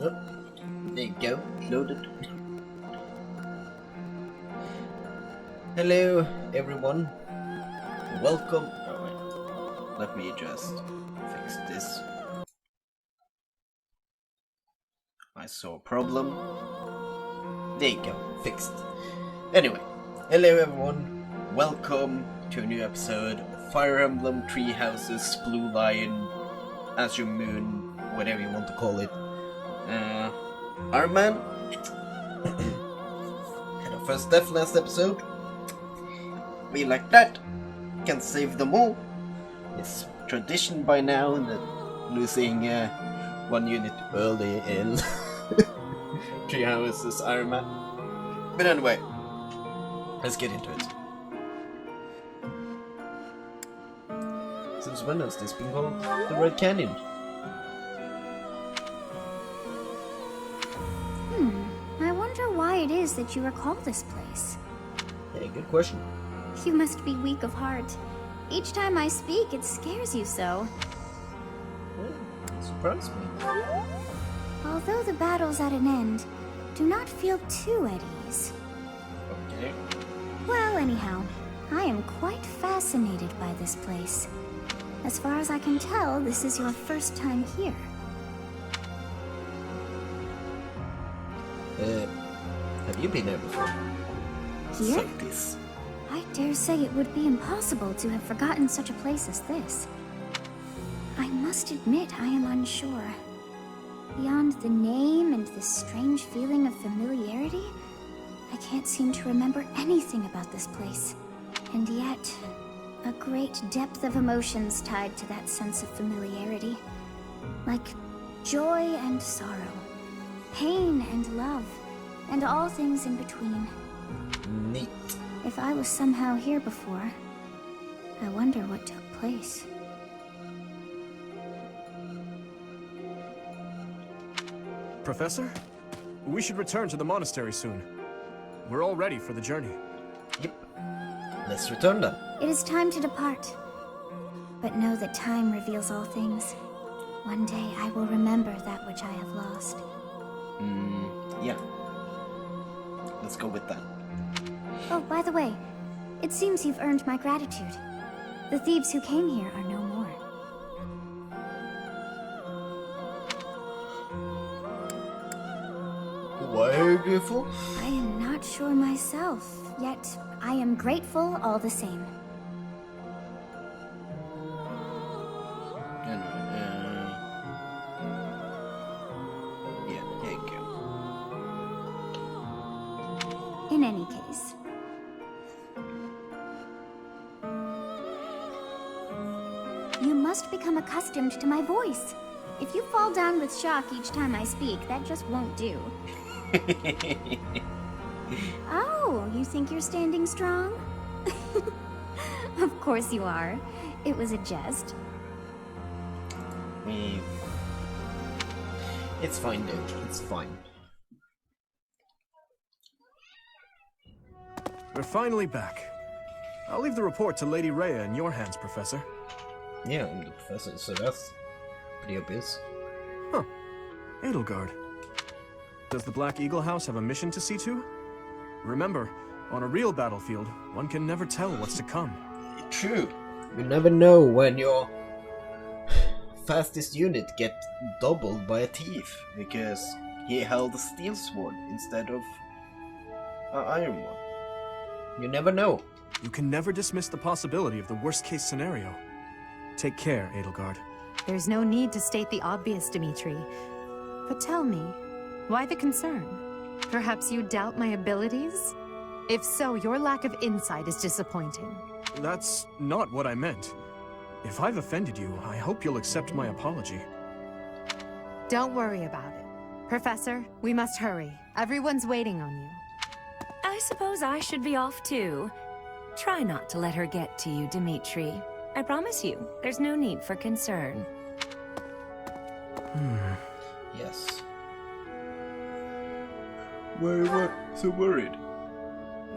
Oh, there you go. Loaded. Hello, everyone. Welcome. Oh, wait. Let me just fix this. I saw a problem. There you go. Fixed. Anyway, hello, everyone. Welcome to a new episode of Fire Emblem, Tree Houses, Blue Lion, Azure Moon, whatever you want to call it. Ironman. Had our first death last episode. We like that. Can save them all. It's tradition by now that losing one unit early in Tree Houses Ironman. But anyway, let's get into it. Since when has this been called the Red Canyon? I wonder why it is that you recall this place. Yeah, good question. You must be weak of heart. Each time I speak, it scares you so. Surprise me. Although the battle's at an end, do not feel too at ease. Okay. Well, anyhow, I am quite fascinated by this place. As far as I can tell, this is your first time here. Have you been there before? Here? Like this. I dare say it would be impossible to have forgotten such a place as this. I must admit I am unsure. Beyond the name and this strange feeling of familiarity, I can't seem to remember anything about this place. And yet, a great depth of emotions tied to that sense of familiarity. Like joy and sorrow, pain and love, and all things in between. Neat. If I was somehow here before, I wonder what took place. Professor? We should return to the monastery soon. We're all ready for the journey. Yep. Let's return then. It is time to depart. But know that time reveals all things. One day I will remember that which I have lost. Yeah. Let's go with that. Oh, by the way, it seems you've earned my gratitude. The thieves who came here are no more. Why are you grateful? I am not sure myself, yet I am grateful all the same. Yeah, there you go. In any case. You must become accustomed to my voice. If you fall down with shock each time I speak, that just won't do. Oh, you think you're standing strong? Of course you are. It was a jest. It's fine, dude. It's fine. We're finally back. I'll leave the report to Lady Rhea in your hands, Professor. Yeah, I'm the professor, so that's pretty obvious. Huh. Edelgard. Does the Black Eagle House have a mission to see to? Remember, on a real battlefield, one can never tell what's to come. True. You never know when your fastest unit get doubled by a thief, because he held a steel sword instead of an iron one. You never know. You can never dismiss the possibility of the worst-case scenario. Take care, Edelgard. There's no need to state the obvious, Dimitri. But tell me, why the concern? Perhaps you doubt my abilities? If so, your lack of insight is disappointing. That's not what I meant. If I've offended you, I hope you'll accept my apology. Don't worry about it. Professor, we must hurry. Everyone's waiting on you. I suppose I should be off too. Try not to let her get to you, Dimitri. I promise you, there's no need for concern. Yes. Why are you so worried?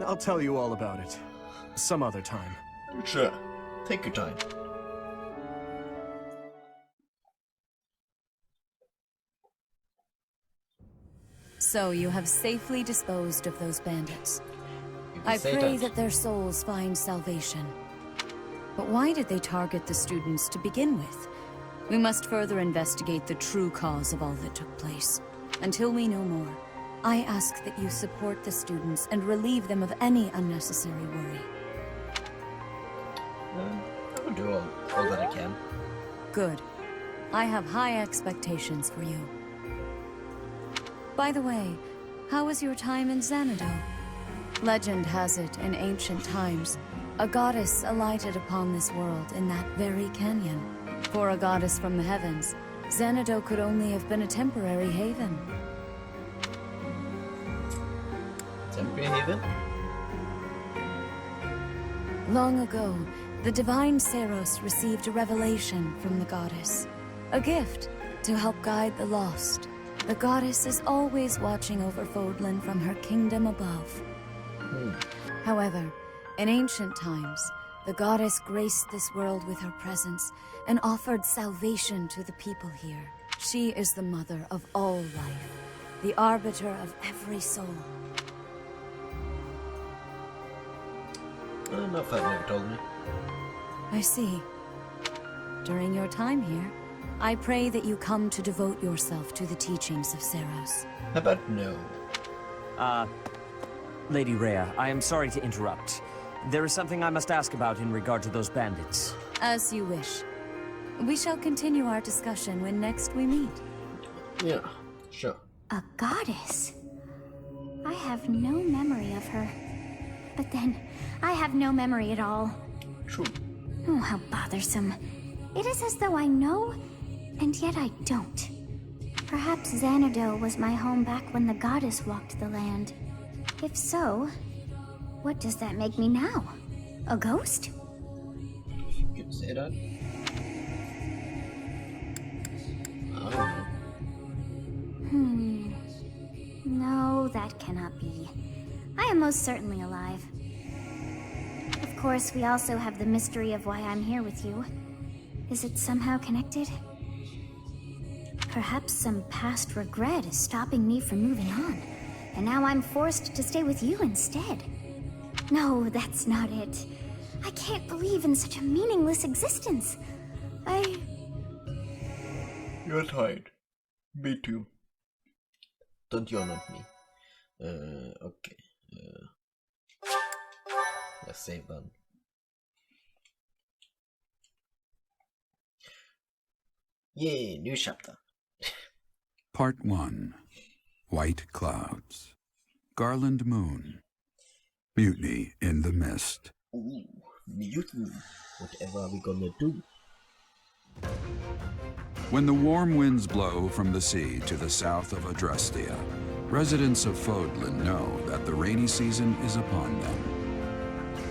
I'll tell you all about it. Some other time. Sure. Take your time. So you have safely disposed of those bandits. You can I say pray that their souls find salvation. But why did they target the students to begin with? We must further investigate the true cause of all that took place. Until we know more, I ask that you support the students and relieve them of any unnecessary worry. I will do all that I can. Good. I have high expectations for you. By the way, how was your time in Xanadu? Legend has it, in ancient times, a goddess alighted upon this world in that very canyon. For a goddess from the heavens, Xanadu could only have been a temporary haven. Temporary haven? Long ago, the divine Seros received a revelation from the goddess. A gift to help guide the lost. The goddess is always watching over Fodlan from her kingdom above. However, in ancient times, the goddess graced this world with her presence and offered salvation to the people here. She is the mother of all life, the arbiter of every soul. No, Fat never told me. I see. During your time here, I pray that you come to devote yourself to the teachings of Seros. How about no? Lady Rhea, I am sorry to interrupt. There is something I must ask about in regard to those bandits. As you wish. We shall continue our discussion when next we meet. Yeah, sure. A goddess? I have no memory of her. But then, I have no memory at all. True. Oh, how bothersome. It is as though I know, and yet I don't. Perhaps Xanadu was my home back when the goddess walked the land. If so, what does that make me now? A ghost? You could say that. I don't know. No, that cannot be. I am most certainly alive. Of course, we also have the mystery of why I'm here with you. Is it somehow connected? Perhaps some past regret is stopping me from moving on, and now I'm forced to stay with you instead. No, that's not it. I can't believe in such a meaningless existence. You're tired. Me too. Don't yawn at me. Okay. Let's save that. Yay, new chapter. Part 1. White Clouds. Garland Moon. Mutiny in the Mist. Ooh, mutiny. Whatever are we gonna do? When the warm winds blow from the sea to the south of Adrestia, residents of Fodlan know that the rainy season is upon them.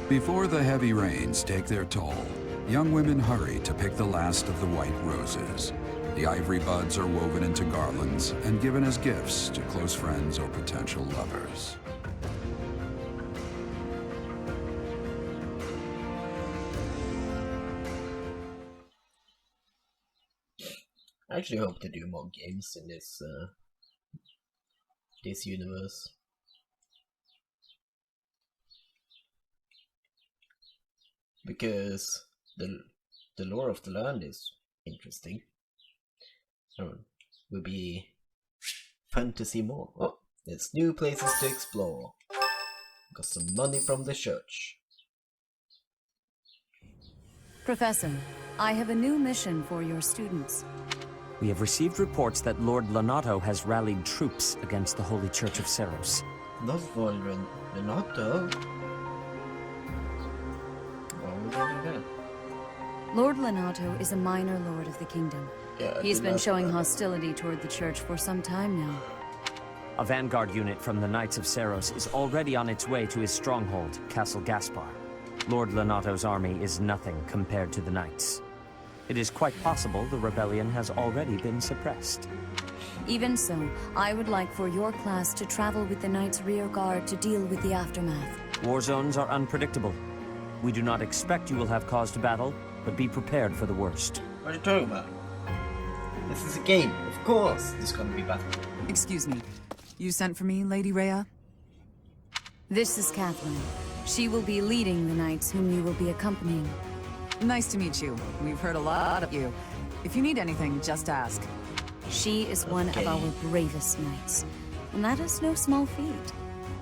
Before the heavy rains take their toll, young women hurry to pick the last of the white roses. The ivory buds are woven into garlands and given as gifts to close friends or potential lovers. I actually hope to do more games in this this universe. Because the lore of the land is interesting. Would be fun to see more. Oh, there's new places to explore. Got some money from the church. Professor, I have a new mission for your students. We have received reports that Lord Lonato has rallied troops against the Holy Church of Seros. Not for Renato. Why would you do that? Lord Lonato is a minor lord of the kingdom. Yeah, He's been showing hostility toward the church for some time now. A vanguard unit from the Knights of Seros is already on its way to his stronghold, Castle Gaspar. Lord Lonato's army is nothing compared to the Knights. It is quite possible the rebellion has already been suppressed. Even so, I would like for your class to travel with the Knights' rear guard to deal with the aftermath. War zones are unpredictable. We do not expect you will have cause to battle, but be prepared for the worst. What are you talking about? This is a game, of course. There's gonna be battle. Excuse me. You sent for me, Lady Rhea? This is Catherine. She will be leading the knights whom you will be accompanying. Nice to meet you. We've heard a lot of you. If you need anything, just ask. She is one of our bravest knights, and that is no small feat.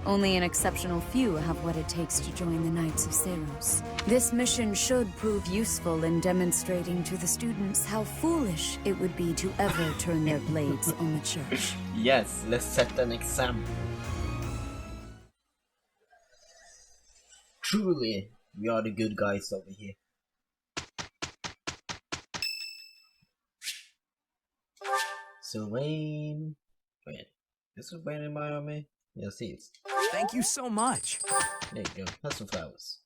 Only an exceptional few have what it takes to join the Knights of Seiros. This mission should prove useful in demonstrating to the students how foolish it would be to ever turn their blades on the church. Yes, let's set an example. Truly, we are the good guys over here. Sylvain. Wait, is Sylvain in my army? Yes, he is. Thank you so much. There you go. Have some flowers.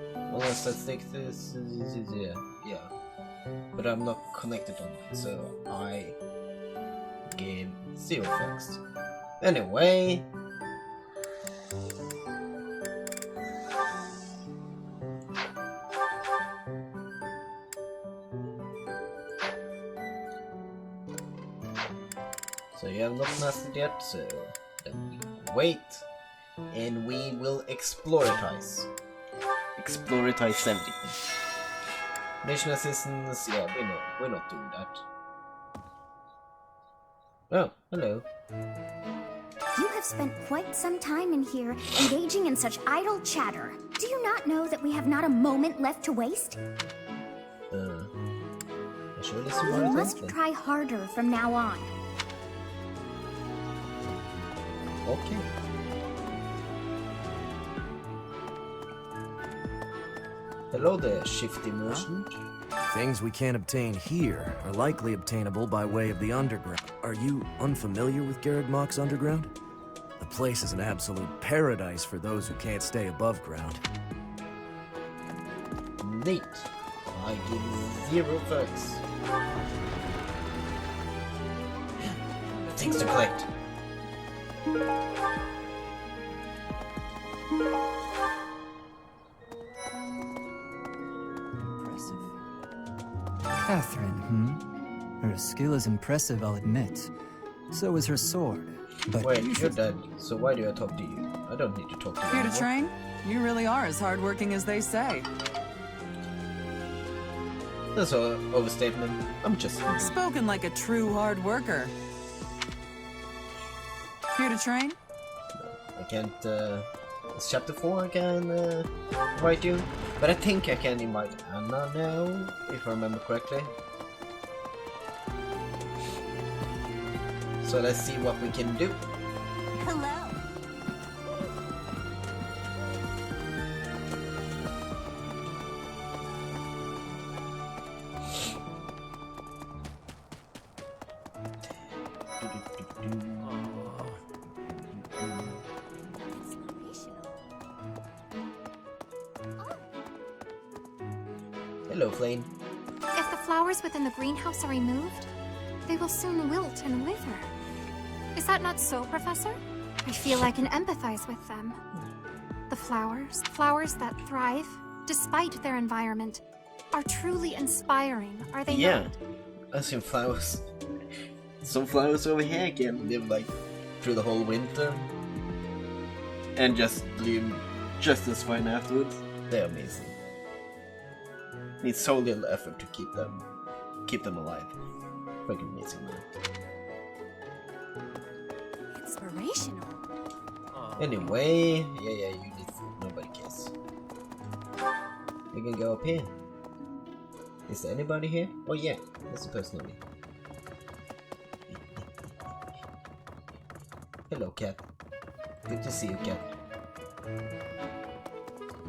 Unless let's take this. Yeah. But I'm not connected on it, so I gain 0 focus. Anyway. So you have not mastered yet, so then we wait, and we will exploritize. Exploritize everything. Mission assistance, yeah, we're not doing that. Oh, hello. You have spent quite some time in here, engaging in such idle chatter. Do you not know that we have not a moment left to waste? Surely You must try harder from now on. Okay. Hello there, shifty merchant. Things we can't obtain here are likely obtainable by way of the underground. Are you unfamiliar with Garreg Underground? The place is an absolute paradise for those who can't stay above ground. Neat. I give 0 fucks. Things to collect. Impressive. Catherine, Her skill is impressive, I'll admit. So is her sword. But wait, you're dead, so why do I talk to you? I don't need to talk to you Here to anymore. train? You really are as hardworking as they say. That's an overstatement. I'm just... Spoken like a true hard worker. Here to train? I can't, it's chapter 4 I can, invite you. But I think I can invite Anna now, if I remember correctly. So let's see what we can do. Hello. Hello, Flame. If the flowers within the greenhouse are removed, they will soon wilt and wither. Is that not so, Professor? I feel I can empathize with them. The flowers that thrive, despite their environment, are truly inspiring, are they Yeah, not? I've seen flowers. Some flowers over here can live like through the whole winter and just bloom just as fine afterwards. They're amazing. Needs so little effort to keep them alive. Fucking amazing, man. Inspirational. Anyway, yeah, you need food. Nobody cares. We can go up here. Is there anybody here? Oh yeah, there's a person over here. Hello, cat. Good to see you, cat.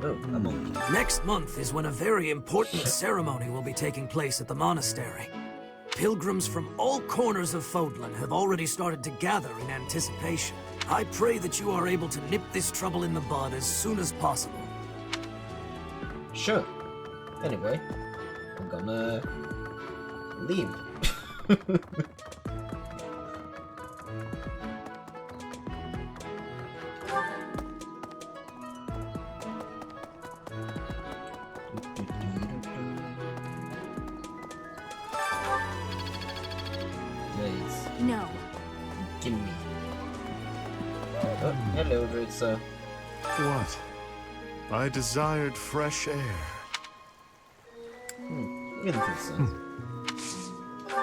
Oh, I'm on. Next month is when a very important ceremony will be taking place at the monastery. Pilgrims from all corners of Fodlan have already started to gather in anticipation. I pray that you are able to nip this trouble in the bud as soon as possible. Sure. Anyway, I'm gonna leave. No. Gimme. Oh, hello, Drazor. What? I desired fresh air. Interesting.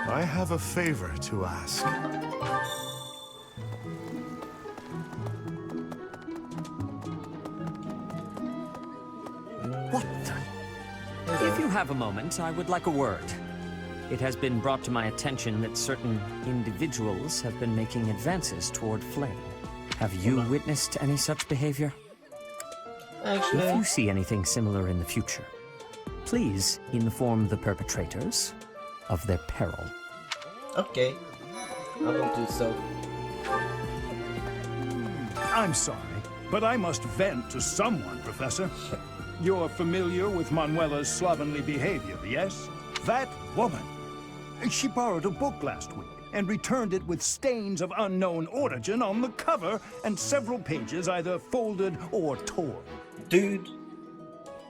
I have a favor to ask. What the? If you have a moment, I would like a word. It has been brought to my attention that certain individuals have been making advances toward Flame. Have you witnessed any such behavior? Actually, If you see anything similar in the future, please inform the perpetrators of their peril. okay. I will do so. I'm sorry, but I must vent to someone, Professor. You're familiar with Manuela's slovenly behavior, yes? That woman. She borrowed a book last week and returned it with stains of unknown origin on the cover and several pages either folded or torn. Dude,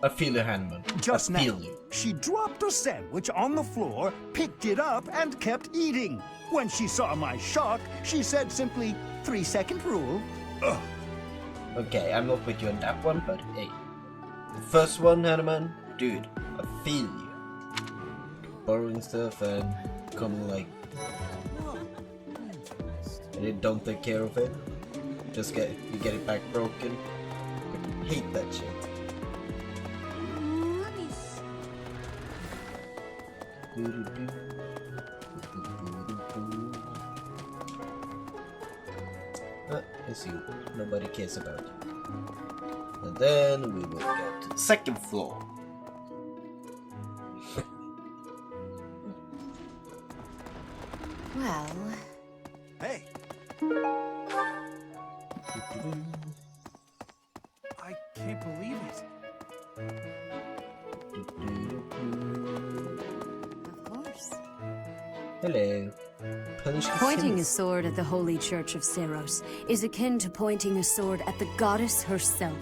I feel you, Hanman. Just I now, feel you. she dropped a sandwich on the floor, picked it up, and kept eating. When she saw my shock, she said simply, 3-second rule. Ugh. Okay, I'm not with you on that one, but hey. The first one, Hanman, dude, I feel you. Borrowing stuff and coming like... and you don't take care of it. Just you get it back broken. I hate that shit. It's you. Nobody cares about you. And then we will go to the second floor. Well, Hey. I can't believe it. of course. Hello. Punish the Pointing a sinners. sword at the Holy Church of Seros is akin to pointing a sword at the goddess herself,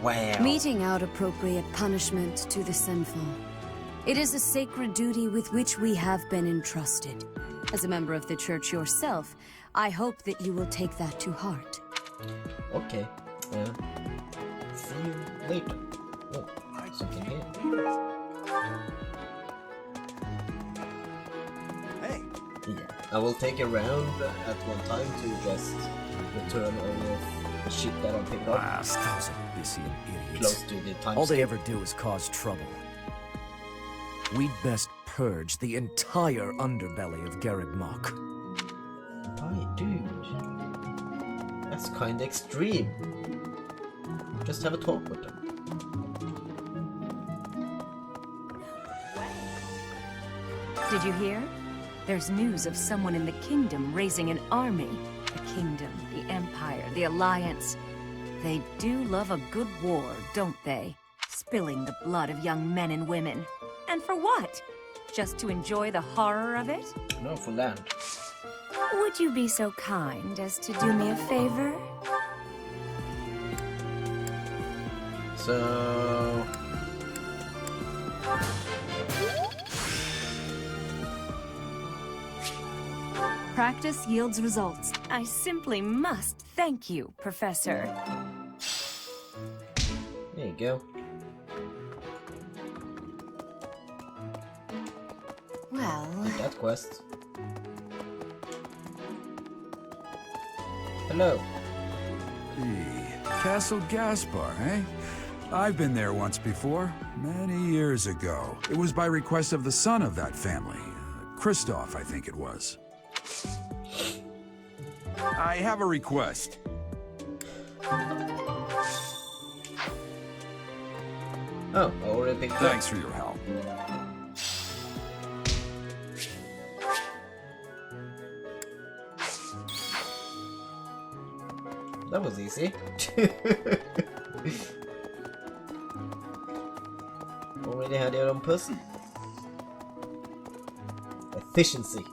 Wow. meting out appropriate punishment to the sinful. It is a sacred duty with which we have been entrusted. As a member of the church yourself, I hope that you will take that to heart. Okay. See you later. Oh, something here. Hey. Yeah. I will take a round at one time to just return all of the shit that I picked up Those Abyssian close idiots. to the time. All they ever do is cause trouble. We'd best purge the entire underbelly of Garreg Mach. Why, dude? That's kinda extreme. Just have a talk with them. Did you hear? There's news of someone in the kingdom raising an army. The kingdom, the empire, the alliance. They do love a good war, don't they? Spilling the blood of young men and women. And for what? Just to enjoy the horror of it? No, for land. Would you be so kind as to do me a favor? So... Practice yields results. I simply must thank you, Professor. there you go. Well, Did that quest. Hello. Castle Gaspar, eh? I've been there once before, many years ago. It was by request of the son of that family. Christoph, I think it was. I have a request. Oh, I already picked up. Thanks for your help. That was easy. Already had your own person. Efficiency.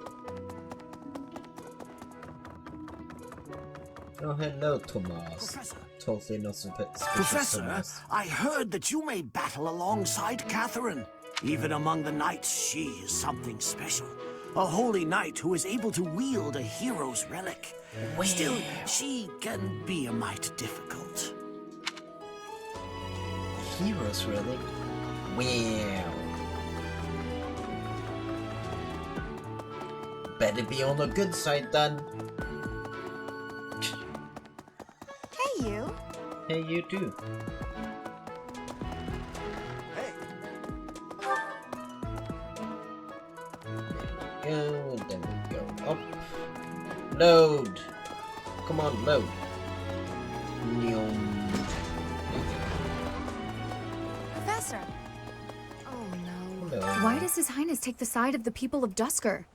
Oh, hello, Thomas. Professor. Totally not suspicious. Professor, Thomas. I heard that you may battle alongside Catherine. Even among the knights, she is something special. A holy knight who is able to wield a hero's relic. Still, she can be a mite difficult. Hero's relic? Well. Better be on the good side then. Hey, you. Hey, you too. Go, then we go up. Load! Come on, load. Professor. Oh no. Hello. Why does His Highness take the side of the people of Dusker?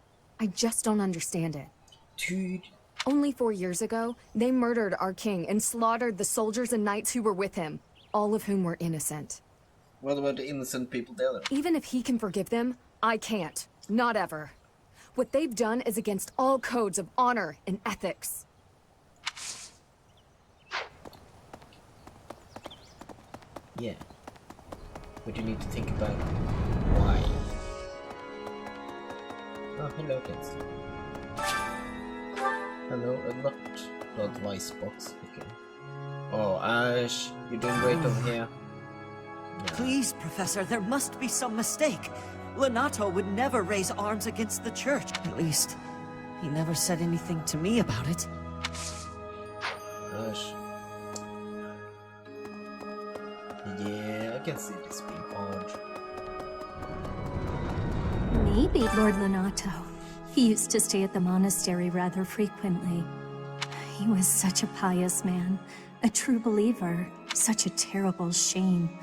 I just don't understand it. Dude. Only 4 years ago, they murdered our king and slaughtered the soldiers and knights who were with him, all of whom were innocent. What about the innocent people there? Even if he can forgive them, I can't. Not ever. What they've done is against all codes of honor and ethics. Yeah. But you need to think about why. Oh, hello, kids. Hello, unlocked the advice box. Okay. Oh, Ash, you're doing great over here. Yeah. Please, Professor, there must be some mistake. Lenato would never raise arms against the church. At least, he never said anything to me about it. Ash. Yeah, I can see this being odd. Maybe Lord Lenato. He used to stay at the monastery rather frequently. He was such a pious man, a true believer. Such a terrible shame.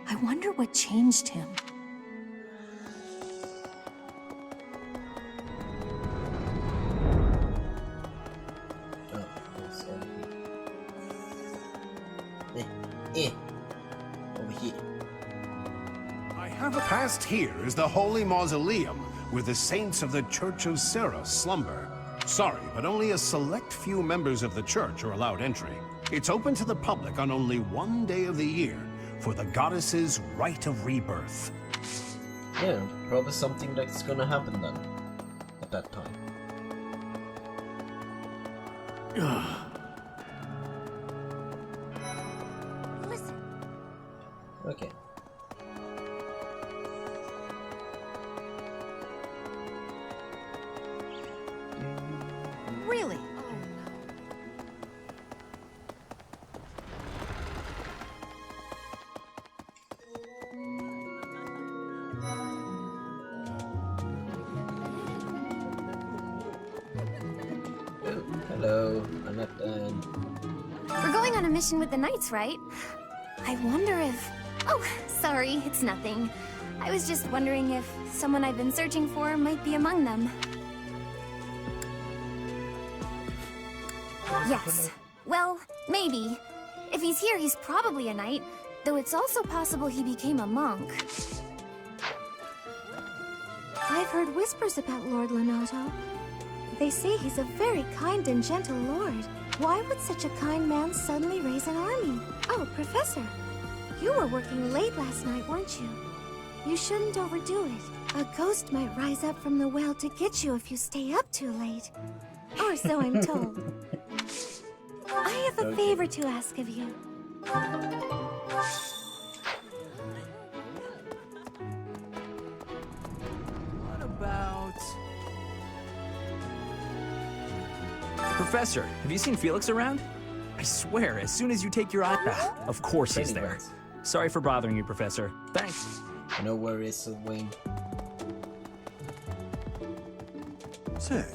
I wonder what changed him. Over here. I have passed here is the holy mausoleum where the saints of the Church of Seros slumber. Sorry, but only a select few members of the church are allowed entry. It's open to the public on only one day of the year for the goddess's rite of rebirth. Yeah, probably something that's gonna happen then. At that time. Listen. Okay. Really? Oh, hello. I'm at We're going on a mission with the Knights, right? I wonder if... Oh, sorry, it's nothing. I was just wondering if someone I've been searching for might be among them. Yes. Well, maybe. If he's here, he's probably a knight, though it's also possible he became a monk. I've heard whispers about Lord Lenato. They say he's a very kind and gentle lord. Why would such a kind man suddenly raise an army? Oh, Professor, you were working late last night, weren't you? You shouldn't overdo it. A ghost might rise up from the well to get you if you stay up too late. Or so I'm told. I have a favor to ask of you. What about... Professor, have you seen Felix around? I swear, as soon as you take your eye back, of course he's there. Sorry for bothering you, Professor. Thanks. No worries, Wayne. Say,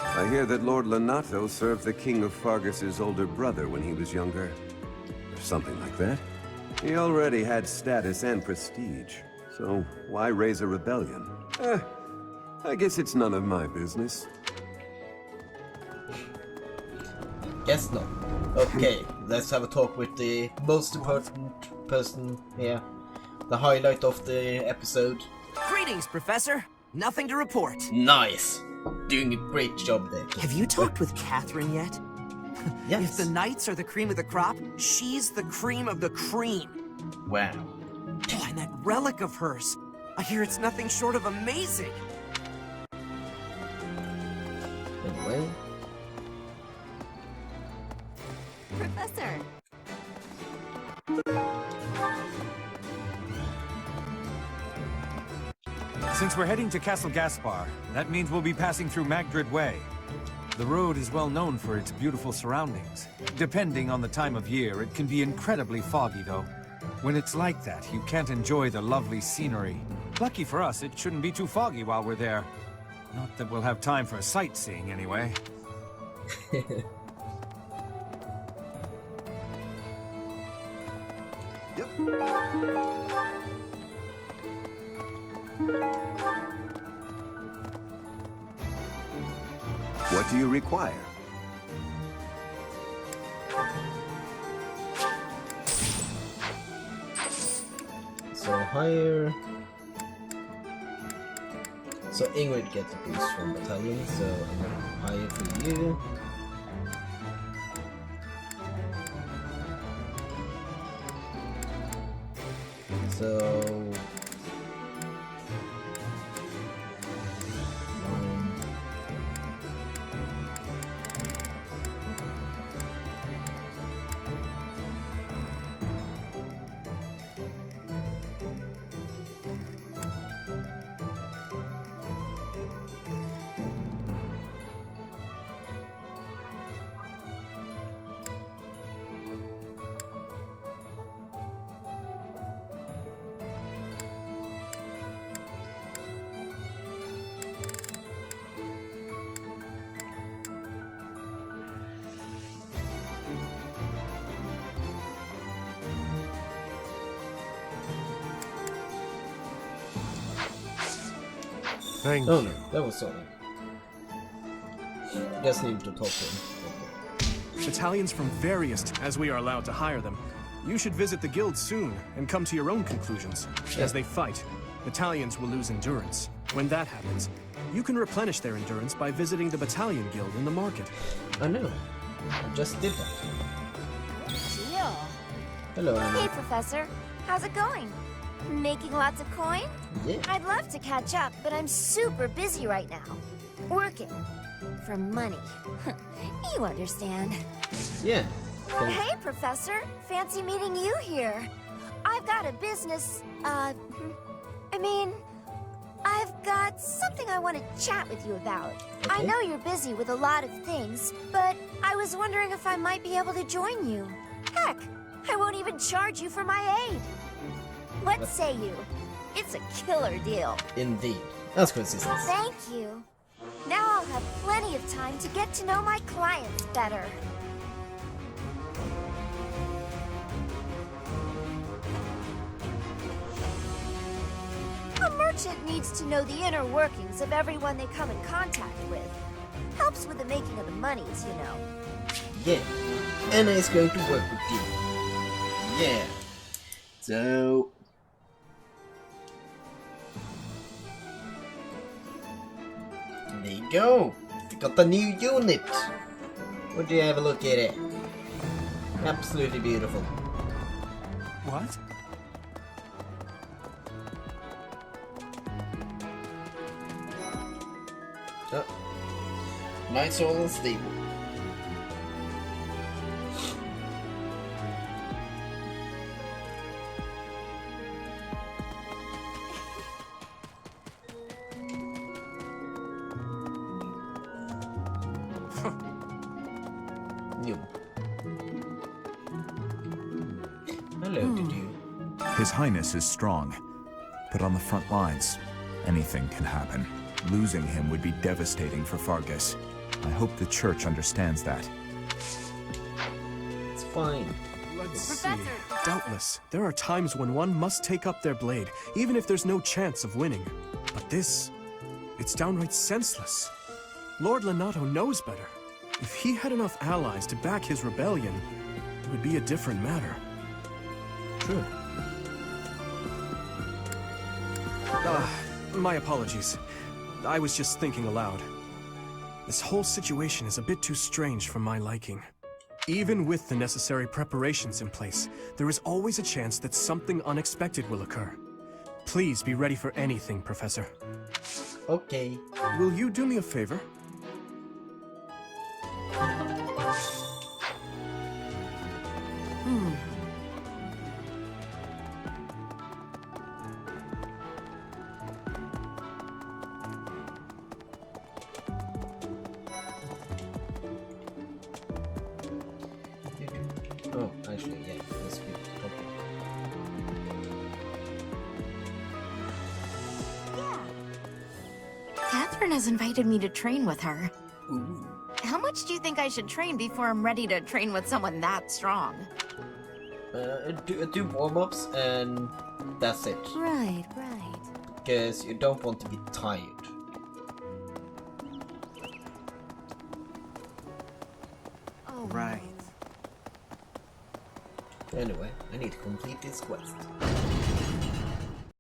I hear that Lord Lenato served the King of Fargus's older brother when he was younger. Or something like that. He already had status and prestige, so why raise a rebellion? I guess it's none of my business. Guess not. Okay, let's have a talk with the most important person here. The highlight of the episode. Greetings, Professor. Nothing to report. Nice. Doing a great job there. Have you talked with Catherine yet? Yes. If the Knights are the cream of the crop, she's the cream of the cream. Wow. Oh, and that relic of hers. I hear it's nothing short of amazing. away. Professor! Since we're heading to Castle Gaspar, that means we'll be passing through Magdred Way. The road is well known for its beautiful surroundings. Depending on the time of year, it can be incredibly foggy, though. When it's like that, you can't enjoy the lovely scenery. Lucky for us, it shouldn't be too foggy while we're there. Not that we'll have time for sightseeing, anyway. What do you require? So higher. So Ingrid gets a boost from battalion, so I'm gonna hire for you. So Thank oh you. no, that was something. You just need to talk to him. Battalions from various, as we are allowed to hire them. You should visit the guild soon and come to your own conclusions. Yeah. As they fight, battalions will lose endurance. When that happens, you can replenish their endurance by visiting the battalion guild in the market. I know. I just did that. Geo. Hello, Anna. Hey, Professor. How's it going? Making lots of coin? Yeah. I'd love to catch up, but I'm super busy right now. Working. For money. You understand. Yeah. Hey, Professor. Fancy meeting you here. I've got a business, I've got something I want to chat with you about. Okay. I know you're busy with a lot of things, but I was wondering if I might be able to join you. Heck, I won't even charge you for my aid. What say you? It's a killer deal. Indeed. That's consistent. Thank you. Now I'll have plenty of time to get to know my clients better. A merchant needs to know the inner workings of everyone they come in contact with. Helps with the making of the monies, you know. Yeah. Anna is going to work with you. Yeah. So... there you go. We got the new unit. Would you have a look at it? Absolutely beautiful. What? Oh. Nice all and stable. Hello, did you? His Highness is strong, but on the front lines, anything can happen. Losing him would be devastating for Fargus. I hope the Church understands that. It's fine. Let's see. Doubtless, there are times when one must take up their blade, even if there's no chance of winning. But this, it's downright senseless. Lord Lenato knows better. If he had enough allies to back his rebellion, it would be a different matter. True. My apologies. I was just thinking aloud. This whole situation is a bit too strange for my liking. Even with the necessary preparations in place, there is always a chance that something unexpected will occur. Please be ready for anything, Professor. Okay. Will you do me a favor? Actually, yeah, let's be talking. Catherine has invited me to train with her. Ooh. How much do you think I should train before I'm ready to train with someone that strong? Do warm-ups and that's it. Right. Because you don't want to be tired. Oh. Right. Anyway, I need to complete this quest.